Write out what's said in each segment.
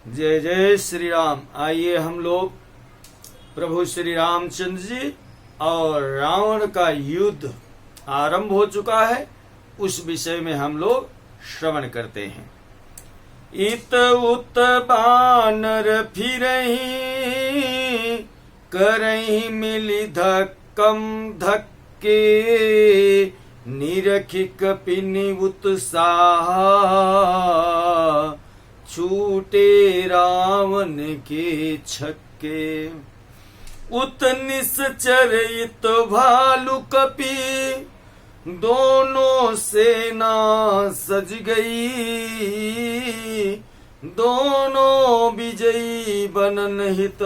जय जय श्री राम। आइए हम लोग प्रभु श्री रामचंद्र जी और रावण का युद्ध आरंभ हो चुका है, उस विषय में हम लोग श्रवण करते हैं। इत उत बानर फिरहि, करहि मिली धक्कम धक्के, निरखि कपि निवुत साहा, छूटे रावण के छक्के। उत निश्चर इत भालु कपि, दोनों सेना सज गई, दोनों विजयी बनन हित,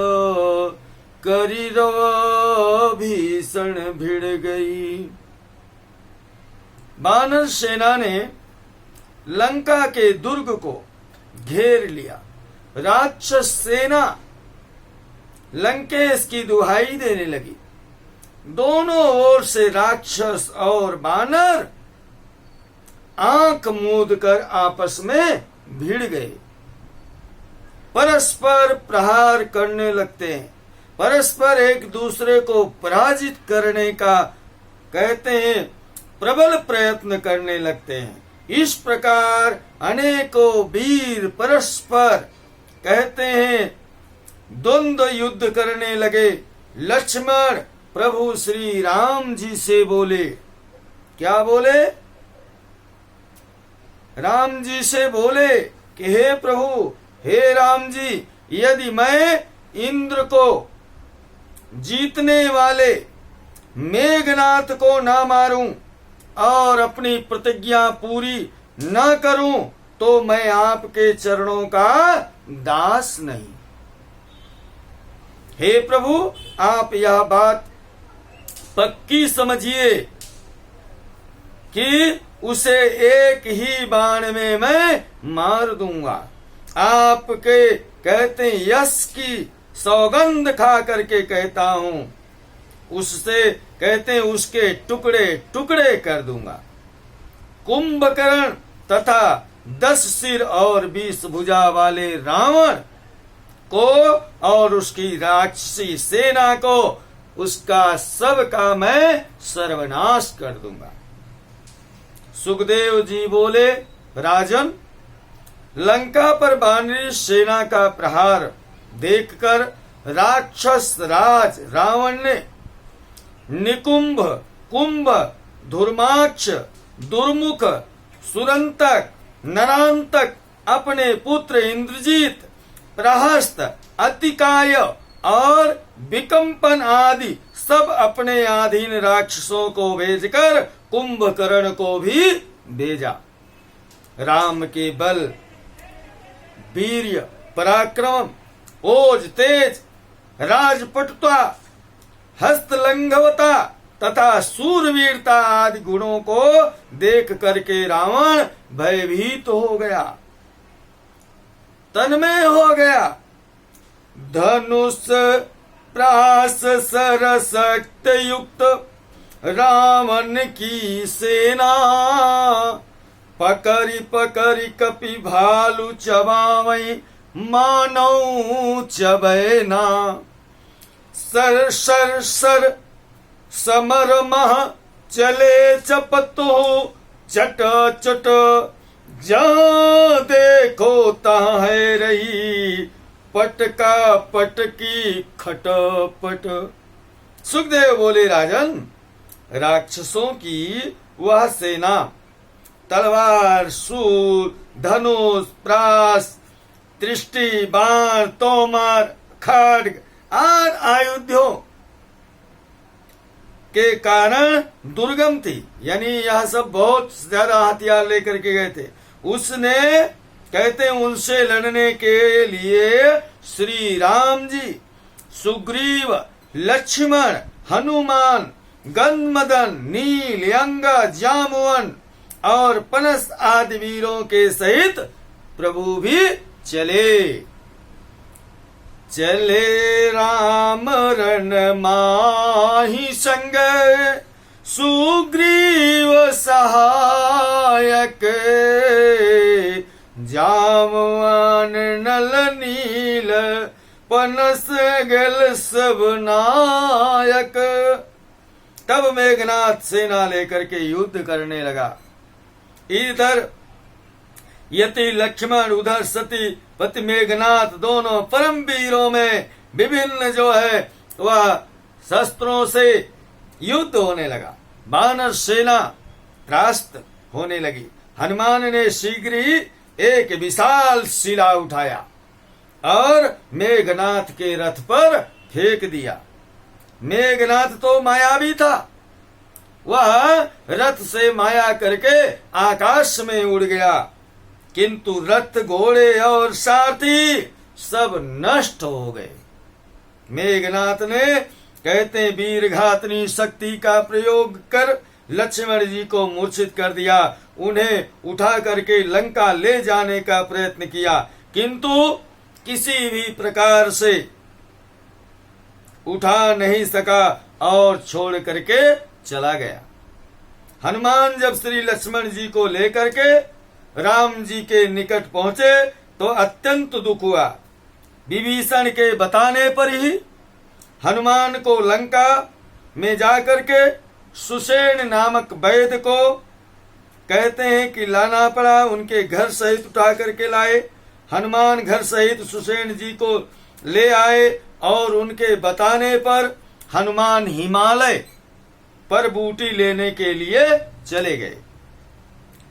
करि रव भीषण भिड़ गई। वानर सेना ने लंका के दुर्ग को घेर लिया। राक्षस सेना लंकेश की दुहाई देने लगी। दोनों ओर से राक्षस और वानर आंख मूंद कर आपस में भिड़ गए, परस्पर प्रहार करने लगते हैं, परस्पर एक दूसरे को पराजित करने का कहते हैं प्रबल प्रयत्न करने लगते हैं। इस प्रकार अनेकों वीर परस्पर कहते हैं द्वंद्व युद्ध करने लगे। लक्ष्मण प्रभु श्री राम जी से बोले, क्या बोले? राम जी से बोले कि हे प्रभु, हे राम जी, यदि मैं इंद्र को जीतने वाले मेघनाथ को ना मारूं और अपनी प्रतिज्ञा पूरी न करूं तो मैं आपके चरणों का दास नहीं। हे प्रभु, आप यह बात पक्की समझिए कि उसे एक ही बाण में मैं मार दूंगा। आपके कहते यश की सौगंध खा करके कहता हूं, उससे कहते हैं उसके टुकड़े टुकड़े कर दूंगा। कुंभकर्ण तथा 10 सिर और 20 भुजा वाले रावण को और उसकी राक्षसी सेना को, उसका सब का मैं सर्वनाश कर दूंगा। सुखदेव जी बोले, राजन, लंका पर वानरी सेना का प्रहार देखकर राक्षस राज रावण ने निकुंभ, कुंभ, धुर्माक्ष, दुर्मुख, सुरंतक, नरांतक, अपने पुत्र इंद्रजीत, प्रहस्त, अतिकाय और विकंपन आदि सब अपने अधीन राक्षसों को भेजकर कुंभकर्ण को भी भेजा। राम के बल, वीर्य, पराक्रम, ओज, तेज, राजपटुता, हस्तलंघवता तथा सूरवीरता आदि गुणों को देख करके रावण भयभीत हो गया, तन्मय हो गया। धनुष प्रास सरसक्त युक्त रावण की सेना, पकड़ी पकड़ी कपि भालु चबावई, मानव चबै ना। सर सर सर समर मह चले चपतो, चट चट जहाँ देखो तहाँ है रही, पटका पटकी खटपट। सुखदेव बोले, राजन, राक्षसों की वह सेना तलवार, शूल, धनुष, प्रास, दृष्टि, बाण, तोमर, खड्ग और आयुधों के कारण दुर्गम थी, यानी यह सब बहुत ज्यादा हथियार लेकर के गए थे। उसने कहते उनसे लड़ने के लिए श्री राम जी, सुग्रीव, लक्ष्मण, हनुमान, गन्धमदन, नील, अंगा, जामुवन और पनस आदि वीरों के सहित प्रभु भी चले। चले राम रण माही संग, सुग्रीव सहायक, जामवन नल लाल नील पनस गल सब नायक। तब मेघनाथ सेना लेकर के युद्ध करने लगा। इधर यति लक्ष्मण, उधर सती पति मेघनाथ, दोनों परम वीरों में विभिन्न जो है वह शस्त्रों से युद्ध होने लगा। वानर सेना त्रास्त होने लगी। हनुमान ने शीघ्र ही एक विशाल शिला उठाया और मेघनाथ के रथ पर फेंक दिया। मेघनाथ तो मायावी था, वह रथ से माया करके आकाश में उड़ गया, किंतु रथ, घोड़े और सारथी सब नष्ट हो गए। मेघनाथ ने कहते वीरघातनी शक्ति का प्रयोग कर लक्ष्मण जी को मूर्छित कर दिया। उन्हें उठा करके लंका ले जाने का प्रयत्न किया, किंतु किसी भी प्रकार से उठा नहीं सका और छोड़ करके चला गया। हनुमान जब श्री लक्ष्मण जी को लेकर के राम जी के निकट पहुंचे तो अत्यंत दुख हुआ। विभीषण के बताने पर ही हनुमान को लंका में जाकर के सुषेण नामक वैद्य को कहते हैं कि लाना पड़ा। उनके घर सहित उठा करके लाए। हनुमान घर सहित सुषेण जी को ले आए और उनके बताने पर हनुमान हिमालय पर बूटी लेने के लिए चले गए।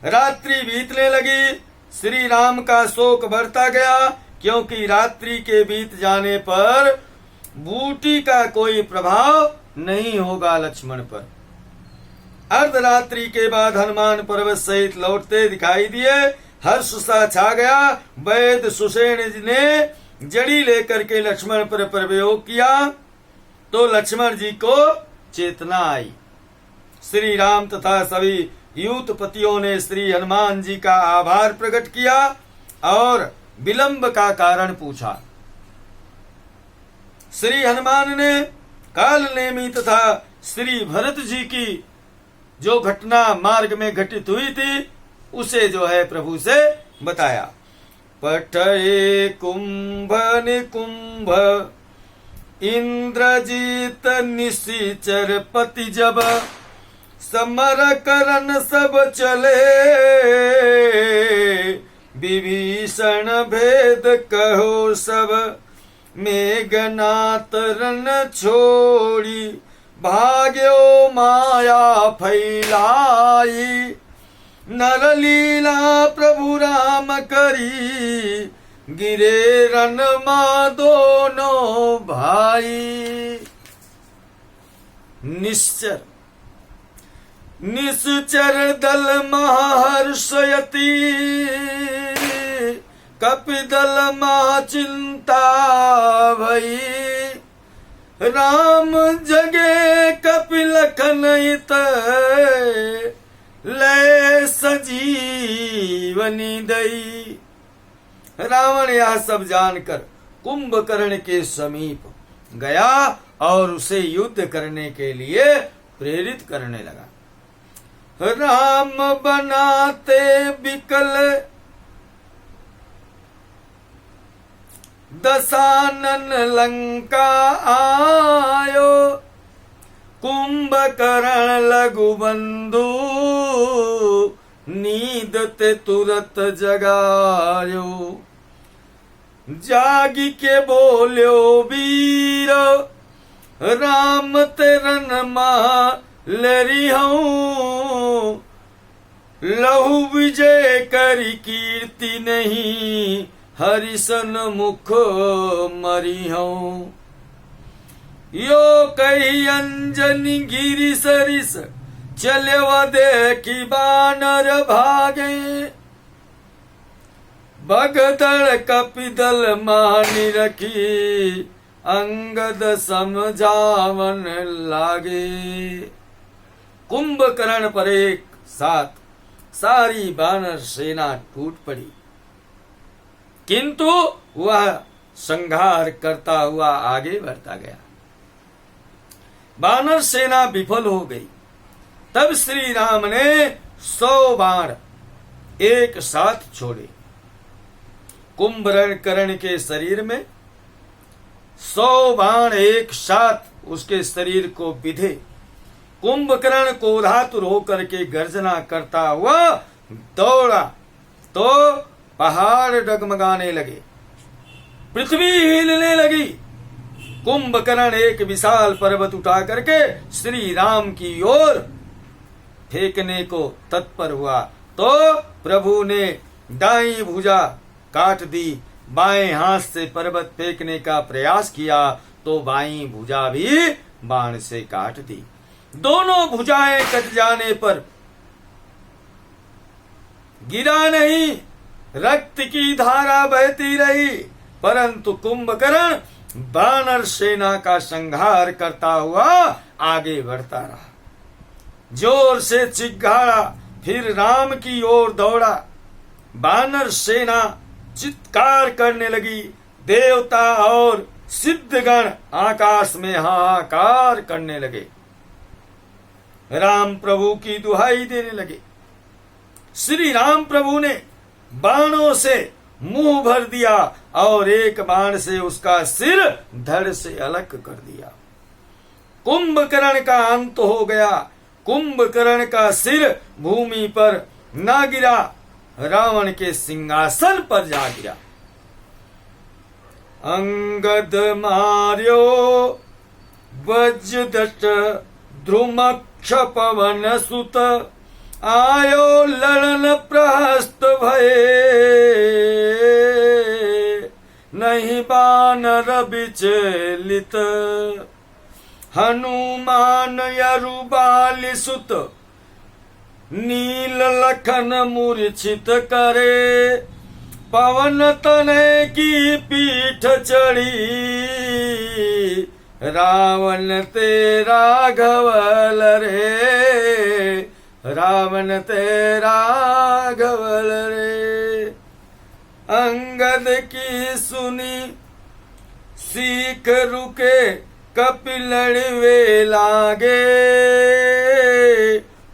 रात्रि बीतने लगी। श्री राम का शोक बढ़ता गया, क्योंकि रात्रि के बीत जाने पर बूटी का कोई प्रभाव नहीं होगा लक्ष्मण पर। अर्धरात्रि के बाद हनुमान पर्वत सहित लौटते दिखाई दिए। हर्ष सा छा गया। वैद्य सुषेण ने जड़ी लेकर के लक्ष्मण पर प्रयोग किया तो लक्ष्मण जी को चेतना आई। श्री राम तथा सभी यूथपतियों ने श्री हनुमान जी का आभार प्रकट किया और विलंब का कारण पूछा। श्री हनुमान ने काल नेमी तथा श्री भरत जी की जो घटना मार्ग में घटित हुई थी उसे जो है प्रभु से बताया। पठये कुंभ निकुंभ इंद्रजीत निशिचर पति जब समर करन सब चले विभीषण भेद कहो सब मेघनाथ रन छोड़ी भाग्यो माया फैलाई नर लीला प्रभु राम करी गिरे रन मा दोनों भाई। निश्चर दल महर्षयति कपिदल महा चिंता भई राम जगे कपिलखन हित ले संजीवनी दई। रावण यह सब जानकर कुंभकर्ण के समीप गया और उसे युद्ध करने के लिए प्रेरित करने लगा। राम बनाते विकल दशानन लंका आयो कुंभकर्ण लघु बंधु नींद ते तुरत जगायो जागी के बोल्यो वीर राम तेरन महा लरी हूँ लहु विजय करी कीर्ति नहीं हरिसन मुख मरी हूँ। यो कही अंजनी गिरी सरिस चले व देखी बानर भागे भगदड़ कपिदल मानी रखी अंगद समझावन लागे। कुंभकर्ण पर एक साथ सारी बानर सेना टूट पड़ी, किंतु वह संहार करता हुआ आगे बढ़ता गया। बानर सेना विफल हो गई। तब श्री राम ने 100 बाण एक साथ छोड़े कुंभकर्ण के शरीर में 100 बाण एक साथ उसके शरीर को विधे। कुंभकर्ण क्रोधातुर होकर के गर्जना करता हुआ दौड़ा तो पहाड़ डगमगाने लगे, पृथ्वी हिलने लगी। कुंभकर्ण एक विशाल पर्वत उठा करके श्री राम की ओर फेंकने को तत्पर हुआ तो प्रभु ने दाईं भुजा काट दी। बाएं हाथ से पर्वत फेंकने का प्रयास किया तो बाईं भुजा भी बाण से काट दी। दोनों भुजाएं कट जाने पर गिरा नहीं, रक्त की धारा बहती रही, परंतु कुंभकर्ण वानर सेना का संहार करता हुआ आगे बढ़ता रहा। जोर से चिल्लाया, फिर राम की ओर दौड़ा। वानर सेना चित्कार करने लगी। देवता और सिद्धगण आकाश में हाहाकार करने लगे, राम प्रभु की दुहाई देने लगे। श्री राम प्रभु ने बाणों से मुंह भर दिया और एक बाण से उसका सिर धड़ से अलग कर दिया। कुंभकर्ण का अंत हो गया। कुंभकर्ण का सिर भूमि पर न गिरा, रावण के सिंहासन पर जा गिरा। अंगद मार्यो वज्रदष्ट ध्रुमक्ष पवन सुत, आयो लड़न प्रहस्त भये, नहीं बानर विचलित। हनुमान यरुबाल सुत, नील लखन मूर्छित करे, पवन तनय की पीठ चढ़ी, रावण तेरा घवल रे, रावण तेरा घवल रे। अंगद की सुनी सीख रुके, कपिलड़ वे लागे,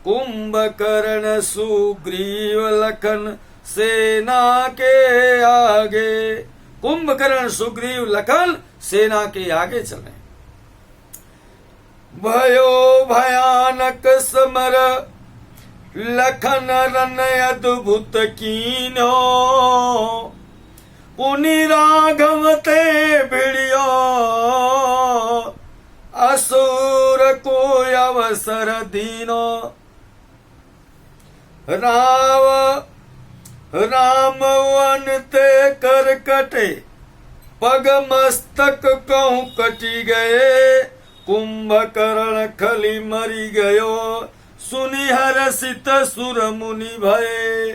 कुंभकर्ण सुग्रीव लखन सेना के आगे। कुंभकर्ण सुग्रीव लखन सेना के आगे चले। भयो भयानक समर, लखन रन अद्भुत कीन्यो, पुनि राघव ते भिड़ियो, असुर को अवसर दीनो। राम वन ते कर कटे, पग मस्तक कहूं कटी गए, कुंभकर्ण खली मरी गयो, सुनि हरसित सुर मुनि भये।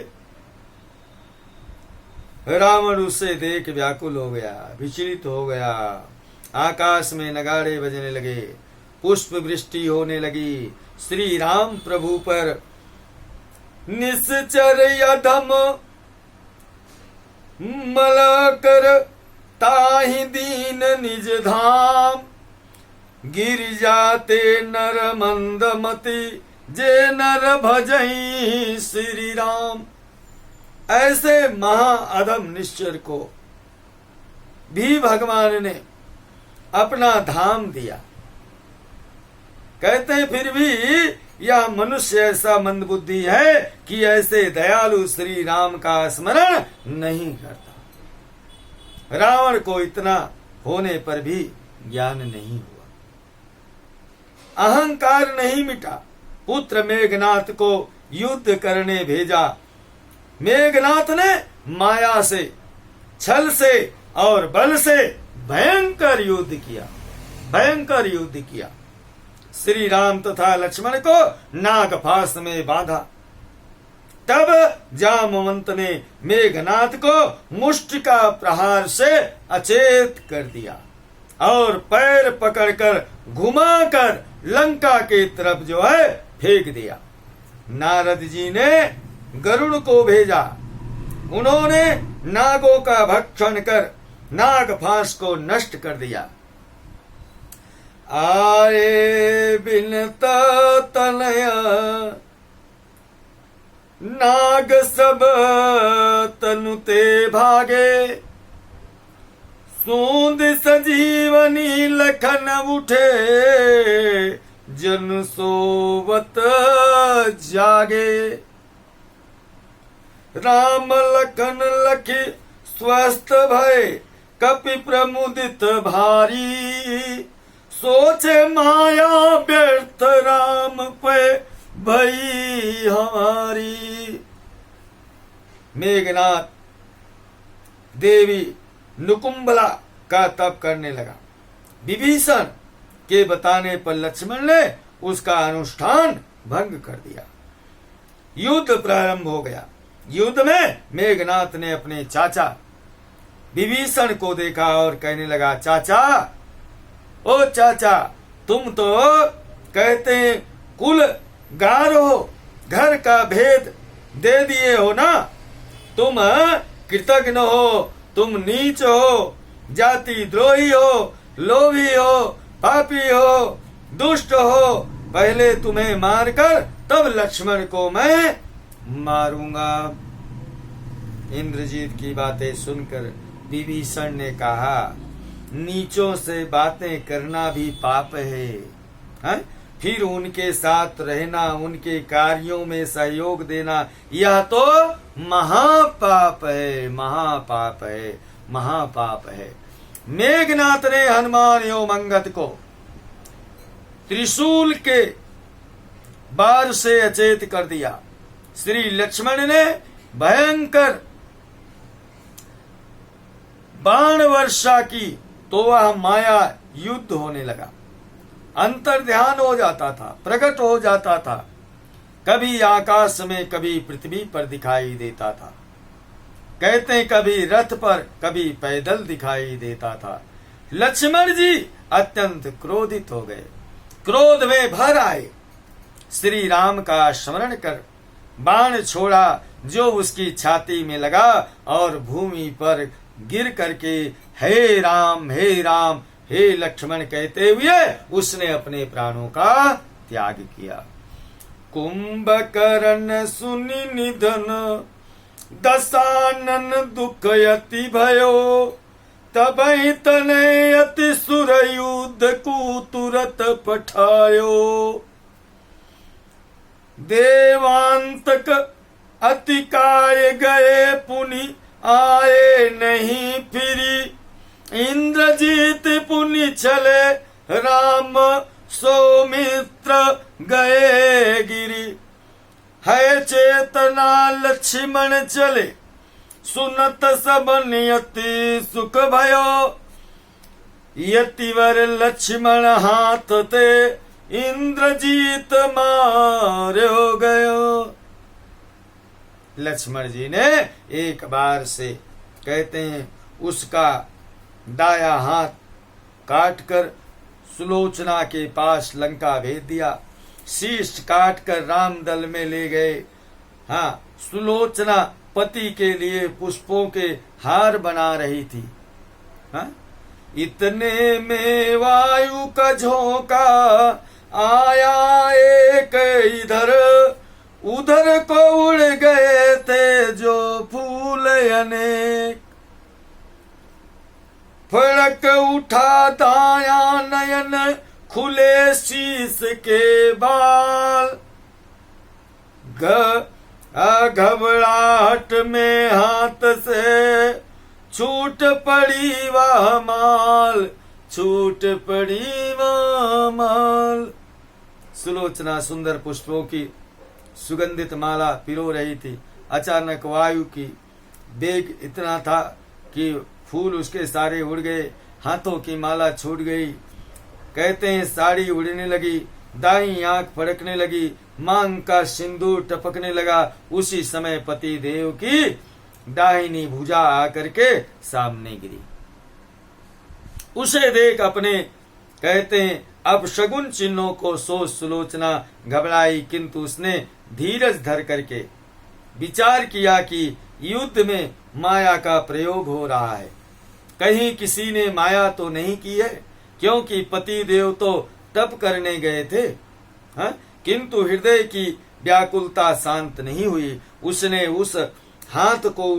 रावण उसे देख व्याकुल हो गया, विचलित हो गया। आकाश में नगाड़े बजने लगे, पुष्प वृष्टि होने लगी। श्री राम प्रभु पर निश्चर यधम मलकर, ताहि दीन निज धाम, गिर जाते नर मंदमति, जे नर भजई श्री राम। ऐसे महाअधम निश्चर को भी भगवान ने अपना धाम दिया। कहते हैं फिर भी यह मनुष्य ऐसा मंदबुद्धि है कि ऐसे दयालु श्री राम का स्मरण नहीं करता। रावण को इतना होने पर भी ज्ञान नहीं हुआ, अहंकार नहीं मिटा। पुत्र मेघनाथ को युद्ध करने भेजा। मेघनाथ ने माया से, छल से और बल से भयंकर युद्ध किया, भयंकर युद्ध किया। श्री राम तथा लक्ष्मण को नागपाश में बांधा। तब जामवंत ने मेघनाथ को मुष्टि का प्रहार से अचेत कर दिया और पैर पकड़कर घुमाकर लंका के तरफ जो है फेंक दिया। नारद जी ने गरुड़ को भेजा। उन्होंने नागों का भक्षण कर नागपाश को नष्ट कर दिया। आए बिनता तनया नाग सब तनु ते भागे, सूंद संजीवनी लखन उठे, जन सोवत जागे। राम लखन लखी स्वस्थ भय, कपि प्रमुदित भारी, सोचे माया व्यर्थ राम पे भई हमारी। मेघनाथ देवी नुकुंबला का तप करने लगा। विभीषण के बताने पर लक्ष्मण ने उसका अनुष्ठान भंग कर दिया। युद्ध प्रारंभ हो गया। युद्ध में मेघनाथ ने अपने चाचा विभीषण को देखा और कहने लगा, चाचा, ओ चाचा, तुम तो कहते हैं कुल गार हो, घर का भेद दे दिए हो ना। तुम कृतज्ञ हो, तुम नीच हो, जाति द्रोही हो, लोभी हो, पापी हो, दुष्ट हो। पहले तुम्हें मारकर तब लक्ष्मण को मैं मारूंगा। इंद्रजीत की बातें सुनकर विभीषण ने कहा, नीचों से बातें करना भी पाप है? फिर उनके साथ रहना, उनके कार्यों में सहयोग देना, यह तो महापाप है, महापाप है, महापाप है। मेघनाथ ने हनुमान एवं अंगद को त्रिशूल के बार से अचेत कर दिया। श्री लक्ष्मण ने भयंकर बाण वर्षा की तो वह माया युद्ध होने लगा। अंतर ध्यान हो जाता था, प्रकट हो जाता था। कभी आकाश में, कभी पृथ्वी पर दिखाई देता था। कहते कभी रथ पर, कभी पैदल दिखाई देता था। लक्ष्मण जी अत्यंत क्रोधित हो गए, क्रोध में भर आए। श्री राम का स्मरण कर बाण छोड़ा जो उसकी छाती में लगा और भूमि पर गिर करके हे राम, हे राम, हे लक्ष्मण कहते हुए उसने अपने प्राणों का त्याग किया। कुंभकर्ण सुनि निधन, दशानन दुख यति भयो, तबहि तने अति सुर युद्ध को तुरत पठायो। देवांतक अति काय गए, पुनि आए नहीं फिरी, इंद्रजीत पुनि चले, राम सौमित्र गए गिरी। है चेतना लक्ष्मण चले, सुनत सब नियति सुख भयो। यतिवर लक्ष्मण हाथ ते, इंद्रजीत मार्यो गयो। लक्ष्मण जी ने एक बार से कहते हैं उसका दाया हाथ काटकर सुलोचना के पास लंका भेज दिया। शीश काटकर राम दल में ले गए। हाँ, सुलोचना पति के लिए पुष्पों के हार बना रही थी। हाँ? इतने में वायु का झोंका आया एक इधर, उधर को उड़ गए थे जो फूल अनेक। फड़क उठा दाया नयन, खुले शीश के बाल। घबराहट में हाथ से छूट पड़ी वह माल, छूट पड़ी वह माल। सुलोचना सुंदर पुष्पों की सुगंधित माला पिरो रही थी। अचानक वायु की वेग इतना था कि फूल उसके सारे उड़ गए, हाथों की माला छूट गई। कहते हैं साड़ी उड़ने लगी, दाईं आंख फड़कने लगी, मांग का सिंदूर टपकने लगा। उसी समय पति देव की दाहिनी भुजा आकर के सामने गिरी। उसे देख अपने कहते हैं अब शगुन चिन्हों को सोच सुलोचना घबराई, किंतु उसने धीरज धर करके विचार किया कि युद्ध में माया का प्रयोग हो रहा है, कहीं किसी ने माया तो नहीं की है, क्योंकि पति देव तो तप करने गए थे। हाँ? किंतु हृदय की व्याकुलता शांत नहीं हुई। उसने उस हाथ को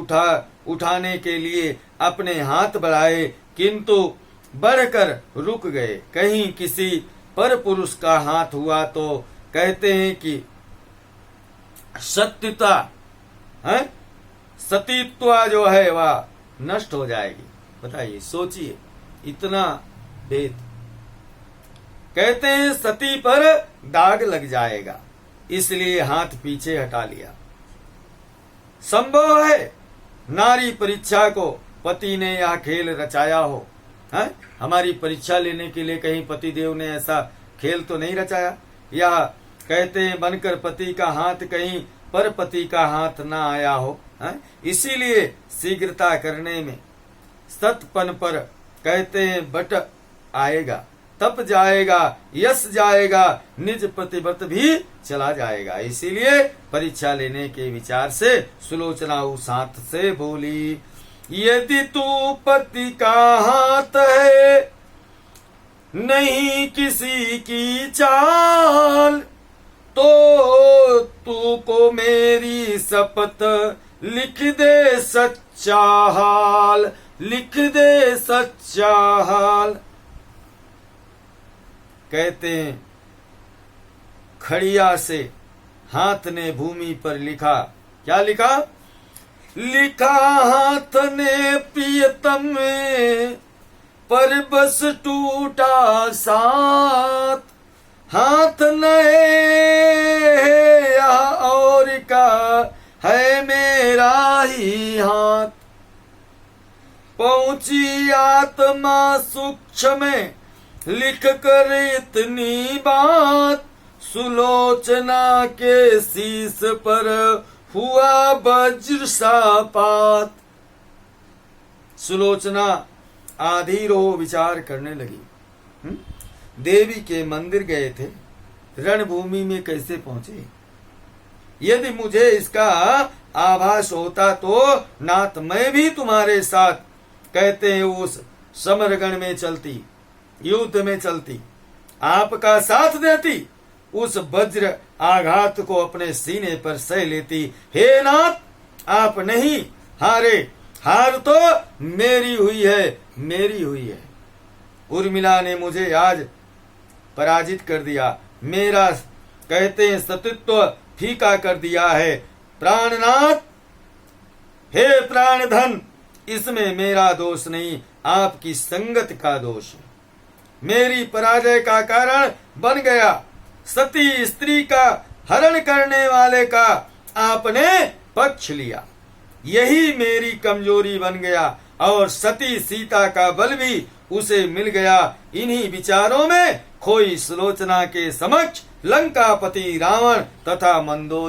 उठाने के लिए अपने हाथ बढ़ाए, किंतु बढ़कर रुक गए। कहीं किसी पर पुरुष का हाथ हुआ तो कहते हैं कि सत्यता है, सतीत्व जो है वह नष्ट हो जाएगी। बताइए, सोचिए, इतना भेद। कहते हैं सती पर दाग लग जाएगा, इसलिए हाथ पीछे हटा लिया। संभव है नारी परीक्षा को पति ने यह खेल रचाया हो, है? हमारी परीक्षा लेने के लिए कहीं पति देव ने ऐसा खेल तो नहीं रचाया। यह कहते हैं बनकर पति का हाथ कहीं पर पति का हाथ ना आया हो, है? इसीलिए शीघ्रता करने में सतपन पर कहते हैं बट आएगा, तप जाएगा, यश जाएगा, निज प्रतिव्रत भी चला जाएगा। इसीलिए परीक्षा लेने के विचार से सुलोचना उस हाथ से बोली, यदि तू पति का हाथ है नहीं किसी की चाल, तो तू को मेरी शपथ लिख दे सच्चा हाल, लिख दे सच्चा हाल। कहते हैं खड़िया से हाथ ने भूमि पर लिखा। क्या लिखा? लिखा हाथ ने प्रियतम में, पर बस टूटा साथ। हाथ नए या और का है मेरा ही हाथ। पहुंची आत्मा सूक्ष्म में लिख कर इतनी बात, सुलोचना के शीश पर हुआ वज्र सा पात। सुलोचना आधी रो विचार करने लगी। देवी के मंदिर गए थे, रणभूमि में कैसे पहुंचे? यदि मुझे इसका आभास होता तो नाथ मैं भी तुम्हारे साथ कहते हैं उस समरगण में चलती, युद्ध में चलती, आपका साथ देती, उस वज्र आघात को अपने सीने पर सह लेती। हे नाथ, आप नहीं हारे, हार तो मेरी हुई है, मेरी हुई है। उर्मिला ने मुझे आज पराजित कर दिया, मेरा कहते हैं सतीत्व फीका कर दिया है। प्राणनाथ, हे प्राणधन, इसमें मेरा दोष नहीं, आपकी संगत का दोष है। मेरी पराजय का कारण बन गया सती स्त्री का हरण करने वाले का आपने पक्ष लिया, यही मेरी कमजोरी बन गया, और सती सीता का बल भी उसे मिल गया। इन्हीं विचारों में खोई सुलोचना के समक्ष लंकापति रावण तथा मंदोदरी